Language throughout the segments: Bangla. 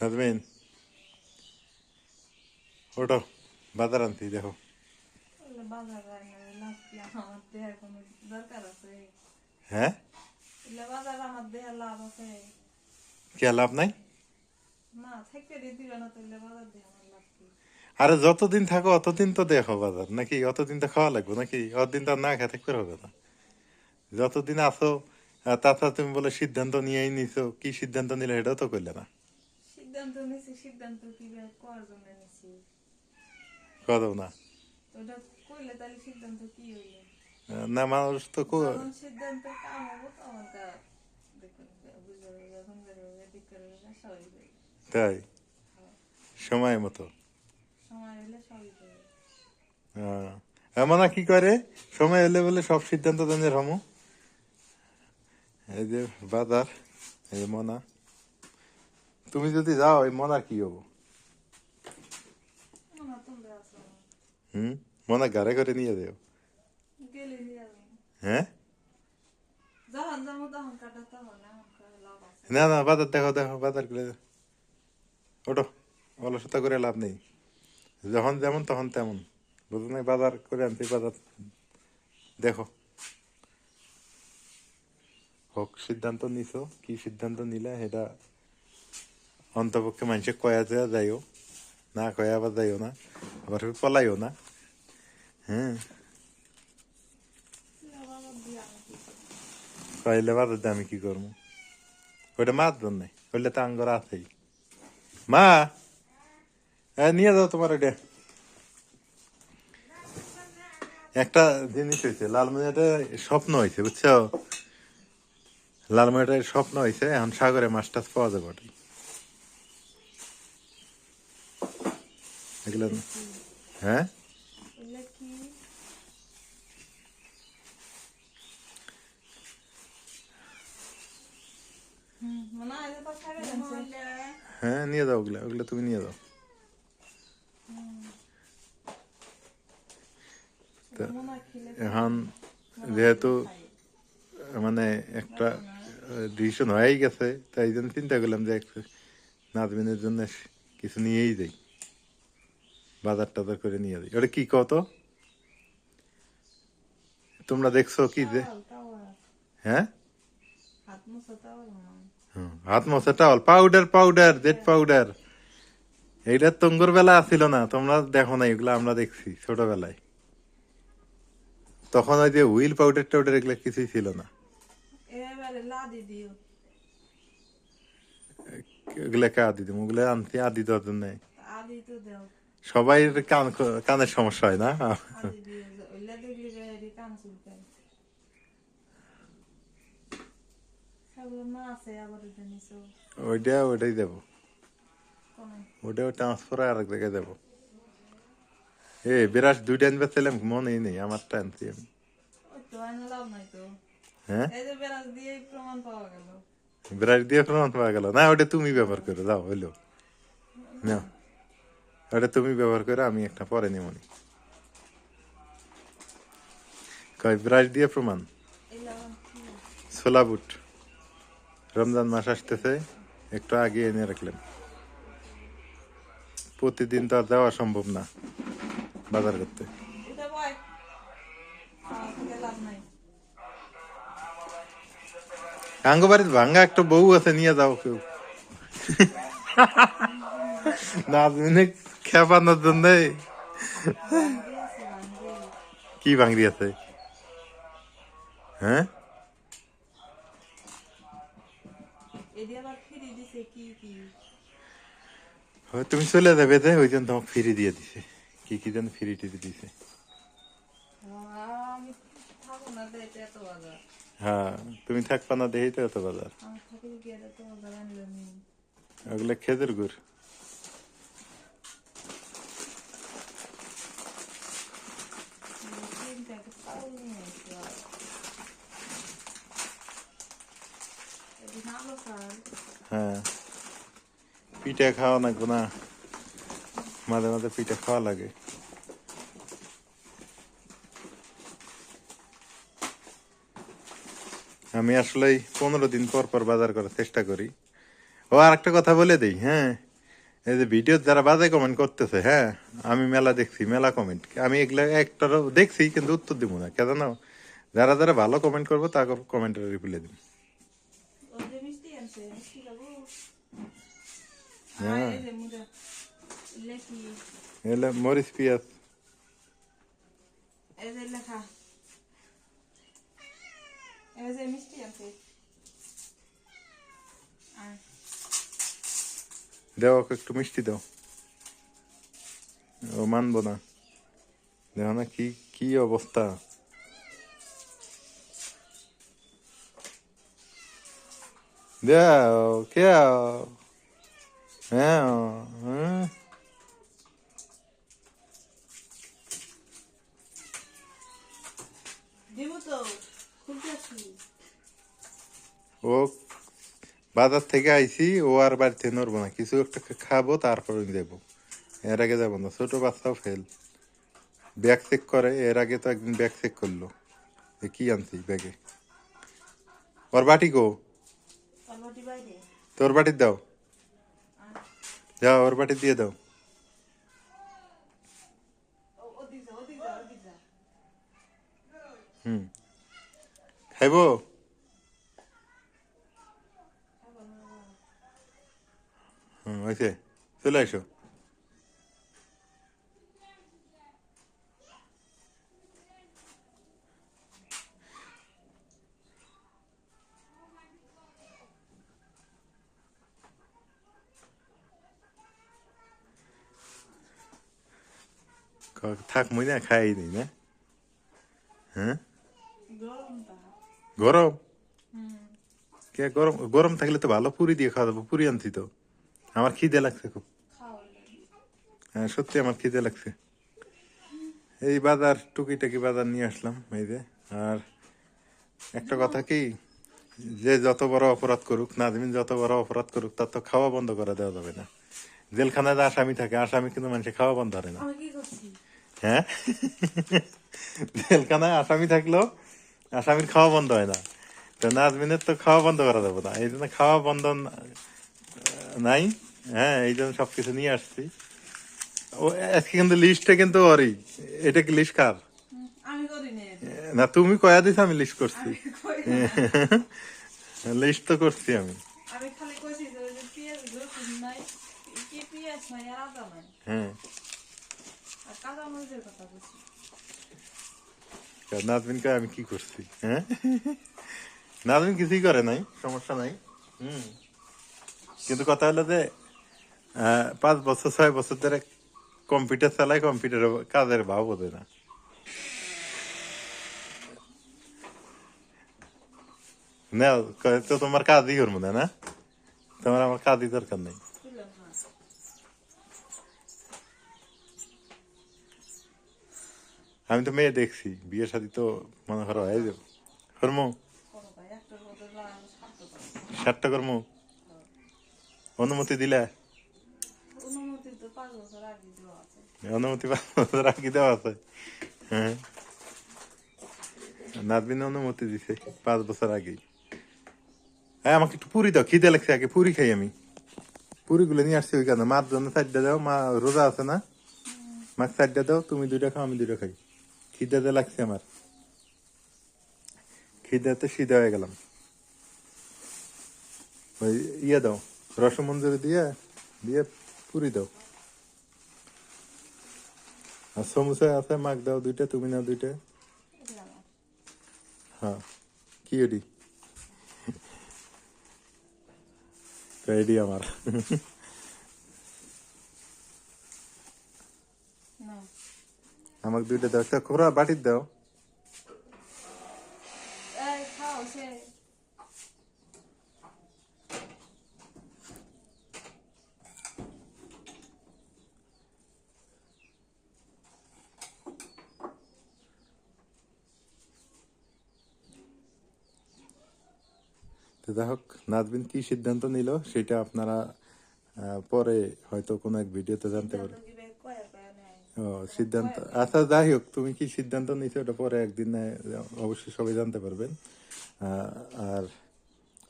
নাজমিন ওটো বাজার আনতি দেখো। হ্যাঁ কে লাভ নাই? আরে যতদিন থাকো অতদিন তো দেখো বাজার নাকি? অতদিন তো খাওয়া লাগবে নাকি? অতদিন তো আর না খেতে করে হবে না। যতদিন আসো তাছাড়া তুমি বলে সিদ্ধান্ত নিয়েই নিছো, কি সিদ্ধান্ত নিলে এটাও তো করলে না। সিদ্ধান্ত নিছি, সিদ্ধান্ত কি করার জন্য নিছি কদও না ওটা কইলে তাহলে সিদ্ধান্ত কি হইলো? না মানুষ তো যখন সিদ্ধান্ত কাম হবো তখন যখন সবই তাই সময় মতো সময় হলে সবই এমন কি করে সময় হলে বলে সব সিদ্ধান্ত জানিয়ে রমু। এই যে বাজার, এই যে মনা, তুমি যদি যাও এই মনা কি হবো? মনা ঘরে করে নিয়ে যাও। গেলে হ্যাঁ যখন যাবো তখন কাটাতে হবে না, লাভ আছে। না না বাজার দেখো দেখো বাজার করে ওটো, অলসতা করে লাভ নেই। যখন যেমন তখন তেমন, বুঝো না? বাজার করে আনছি, বাজার দেখো। হোক সিদ্ধান্ত নিছো, কি সিদ্ধান্ত নিলে সেটা অন্তপক্ষে মানুষে কয়া যায় যাইও না, কয়া আবার যাইও না, আবার পলাইও না। হ্যাঁ কইলে বাজার দিয়ে আমি কি করবো? ওইটা মাছ ধর নাই, ওইলে তো আঙ্গর আছেই। মা নিয়ে যাও তোমার ওইটা। একটা জিনিস হয়েছে, লালমনিরহাটে স্বপ্ন হয়েছে বুঝছো? লালমনিরহাটের স্বপ্ন হয়েছে এখন সাগরে মাছ টাছ পাওয়া যাবে। এগুলো হ্যাঁ হ্যাঁ নিয়ে যাও, ওগুলা ওগুলো তুমি নিয়ে যাও। এখন যেহেতু মানে একটা ডিসিশন হয়েই গেছে, তাই জন্য চিন্তা করলাম যে নাজমিনের জন্য কিছু নিয়েই যাই, বাজার টাজার করে নিয়ে যাই। ওটা কি কত তোমরা দেখছো কি যে? হ্যাঁ হাত মোছা towel, powder powder jet powder, এইটা তোঙ্গর বেলা আসছিল না, তোমরা দেখো না এগুলো, আমরা দেখছি ছোটবেলায়। তখন ওই যে হুইল পাউডার টাউডার এগুলো কিছুই ছিল না। ওগুলা কে আদি দিব? ওগুলো আনছি আদি দেওয়ার জন্য। সবাই কানের সমস্যা হয় না? ওইটাই দেবো, ওটাও ট্রান্সফার আর এক জায়গায় দেবো। বিরাট দুইটা আনবে ছিলাম, মনেই নেই আমারটা আনছি আমি। হ্যাঁ বিরাট দিয়ে প্রমাণ পাওয়া গেল না? ওটা তুমি ব্যবহার করে যাও, হইলো না? ওটা তুমি ব্যবহার করে, আমি একটা পরে নিমনি। কয় ব্রাশ দিয়ে প্রমাণ? ছোলা বুট রমজান মাস আসতেছে, একটু আগে এনে রাখলেন। প্রতিদিন তো আর যাওয়া সম্ভব না বাজার করতে। আঙ্গ বাড়িতে ভাঙ্গা একটা বউ আছে, নিয়ে যাও কেউ। নাজমিনে খেপানোর জন্য কি ভাঙড়ি আছে? হ্যাঁ তুমি চলে যাবে যে, ওই জন্য তোমাকে ফ্রি দিয়ে দিছে। কি কি যেন ফ্রি টিরি দিছে। হ্যাঁ তুমি থাকবা না দেখেই তো এত বাজার। ওগুলো খেজুর গুড়। হ্যাঁ পিঠা খাওয়া লাগবো না? মাঝে মাঝে পিঠা খাওয়া লাগে। আমি আসলে 15 দিন পর পর বাজার করার চেষ্টা করি। ও আর একটা কথা বলে দিই, হ্যাঁ এই যে ভিডিও যারা বাজে কমেন্ট করতেছে, হ্যাঁ আমি মেলা দেখছি, মেলা কমেন্ট, আমি এগুলা একটারও দেখছি কিন্তু উত্তর দিব না, কেন জানো? যারা যারা ভালো কমেন্ট করবো তাকে কমেন্টের রিপ্লাই দিব। ওই যে মিষ্টি আনছে, মিষ্টি খাবো। হ্যাঁ। এই যে মুড়া লেখি, এলে মরিচ পিঁয়াজ। এই যে লেখা, এই যে মিষ্টি আনছে। আর দেও ওকে একটু মিষ্টি দাও, ও মানবো না। দেখো না কি কি অবস্থা। দেও কে, হ্যাঁ হ্যাঁ। দিব তো, খুলতে আসি। ও বাজার থেকে আইছি, ও আর বাড়িতে নড়বো না, কিছু একটা খাবো তারপরে দেবো, এর আগে যাবো না। ছোট বাচ্চাও ফেল, ব্যাগ চেক করে, এর আগে তো একদিন ব্যাগ চেক করলো, এ কি আনছি ব্যাগে। ওর বাটি গো, অলরেডি বাইরে। তোর বাটি দাও, যাও ওর বাটি দিয়ে দাও। ওদিক যা, ওদিক যা, ওদিক যা। হুম, খাইবো? হুম, হয়েছে, চলে আসো। থাক মুই না খাই নি না। হ্যাঁ গরমটা। গরম, হুম। কে গরম? গরম থাকলে তো ভালো পুরি দিয়ে খাওয়া যাবো, পুরি আনছি তো। আমার খিদে লাগছে খুব, খাওয়ালে। হ্যাঁ সত্যি আমার খিদে লাগছে। এই বাজার টুকিটাকি বাজার নিয়ে আসলাম এই যে। আর একটা কথা কি, যে যত বড় অপরাধ করুক, নাজমিন যত বড় অপরাধ করুক, তার তো খাওয়া বন্ধ করে দেওয়া যাবে না। জেলখানায় যে আসামি থাকে, আসামি কিন্তু মানুষের খাওয়া বন্ধ হয় না। আমি কি করছি? হ্যাঁ, জেলখানায় আসামি থাকলেও আসামির খাওয়া বন্ধ হয় না, তো নাজমিনের তো খাওয়া বন্ধ করা যাবে না, এই জন্য খাওয়া বন্ধ নাই। হ্যাঁ, এই জন্য সবকিছু নিয়ে আসছি। ও আজকে কিন্তু লিস্টটা কিন্তু ওরই। এটা কি লিস্ট কার? আমি করি নে। না তুমি কয়া দিছ, আমি লিস্ট করছি। আমি করি না। লিস্ট তো করছি আমি। আমি খালি কইছি যে ওই যে পেঁয়াজ রসুন নাই, কি পেঁয়াজ নাই আর আদা নাই। হ্যাঁ, আর কাঁচা মরিচের কথা বলছি। নাজমিন কয় আমি কি করছি। হ্যাঁ, নাজমিন কিছুই করে নাই, সমস্যা নাই। হুম, কিন্তু কথা হলো যে 5 বছর 6 বছর ধরে কম্পিউটার চালায়, কম্পিউটার কাজের ভাব বোঝে না। না কয় তো তোমার কাজই করবো না, না তোমার আমার কাজই দরকার নেই। বুঝলাম না। আমি তো মেয়ে দেখছি, বিয়ে শাদী তো মনে করো হয়ে যাবো। কর্ম কোনো ভাই একটার মধ্যে লাগানো সারতে পারে। 60টা কর্ম অনুমতি দিলে, অনুমতি তো 5 বছর আগে দেওয়া আছে। অনুমতি 5 বছর রাখি দেওয়া আছে। হ্যাঁ, নাজমিন অনুমতি দিছে 5 বছর আগেই। হ্যাঁ, আমাকে একটু পুরি দাও, খিদে লাগছে, আগে পুরি খাই আমি। পুরি গুলো নিয়ে আসছি ওই কেন, মার জন্য 4টা দাও, মা রোজা আছে না, মাকে 4টা দাও, তুমি 2টা খাও, আমি 2টা খাই। খিদাতে লাগছে আমার, খিদাতে সিধা হয়ে গেলাম। ওই ইয়ে দাও, রসমঞ্জুরি দিয়ে দিয়ে পুরি দাও। আর সমুসা আছে, মাক দাও 2টা, তুমি নাও 2টা। এগুলো আমার। হ্যাঁ, কি এডি? তো এডি আমার। না। আমাকে 2টা দাও, একটা খোরা বাটির দাও। এই খাও সে। তো যাই হোক, নাজবিন কি সিদ্ধান্ত নিল সেটা আপনারা পরে হয়তো কোনো এক ভিডিওতে জানতে পারবেন। সিদ্ধান্ত কি বে কয়া কয়া নেয়? ও সিদ্ধান্ত, আচ্ছা যাই হোক, তুমি কি সিদ্ধান্ত নিছো ওটা পরে একদিন অবশ্যই সবাই জানতে পারবেন। আর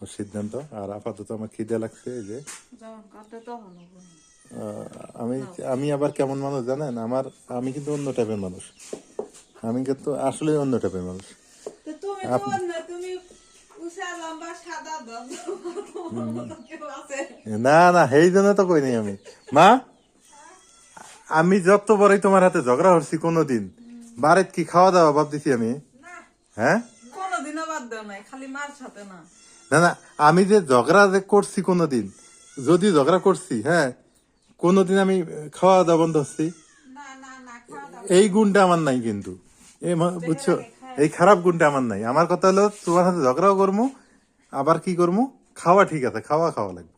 ওর সিদ্ধান্ত। আর আপাতত আমার খিদে লাগছে, এই যে যখন কাটে তখন হবো। আমি আমি আবার কেমন মানুষ জানেন, আমি কিন্তু অন্য টাইপের মানুষ, আমি কিন্তু আসলে অন্য টাইপের মানুষ। তো তুমি তো অন্য, তুমি উষা লম্বা সাদা দাম, তোমার মতো কেউ আছে? না না, সেই জন্য তো কই নাই আমি। মা, আমি যত বড়ই তোমার হাতে ঝগড়া করছি কোনোদিন বাড়িত কি খাওয়া দাওয়া বাদ দিছি আমি? না, হ্যাঁ, কোনোদিনও বাদ দেও নাই, খালি মার সাথে না। না না, আমি যে ঝগড়া যে করছি কোনোদিন, যদি ঝগড়া করছি, হ্যাঁ, কোনোদিন আমি খাওয়া দাওয়া বন্ধ করছি? না না না, খাওয়া দাওয়া এই গুণটা আমার নাই কিন্তু, বুঝছো, এই খারাপ গুণটা আমার নাই। আমার কথা হলো তোমার সাথে ঝগড়াও করবো, আবার কি করবো, খাওয়া ঠিক আছে, খাওয়া খাওয়া লাগবে,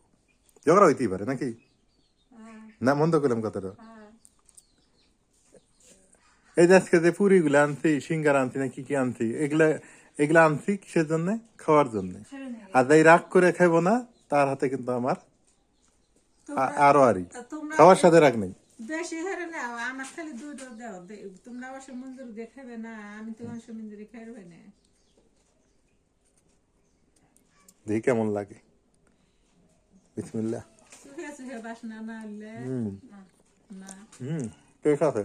ঝগড়া হইতেই পারে নাকি? হ্যাঁ, না, মন্দ করলাম কথাটা। হ্যাঁ। এই যে আজকে যে পুরি গুলো আনছি, সিঙ্গার আনছি না কি কি আনছি, এগুলা এগুলা আনছি কিসের জন্য? খাওয়ার জন্য। খেয়ে নিয়ে আর যাই রাগ করে খাইবো না, তার হাতে কিন্তু আমার আরো আরই তোমরা খাওয়ার সাথে রাগ নেই। বেশি হেরে নাও, আমার খালি দুটো দাও, তোমরা অবশ্য মঞ্জুরি দিয়ে খাবে না, আমি তো অবশ্য মঞ্জুরি খাইবে না। দেখি কেমন লাগে। বিসমিল্লাহ। সুখে সুখে বাসনা না হলে না। ঠিক আছে,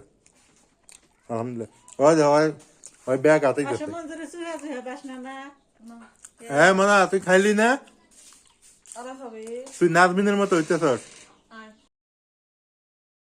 আলহামদুলিল্লাহ। ওই যে ওই ব্যাগ হাতেই অবশ্য গেছে। মঞ্জুরি সুখে সুখে বাসনা না। হ্যাঁ, মনে তুই খাইলি না? ওরা হবে তুই নাজমিনের মতো হইতেছস।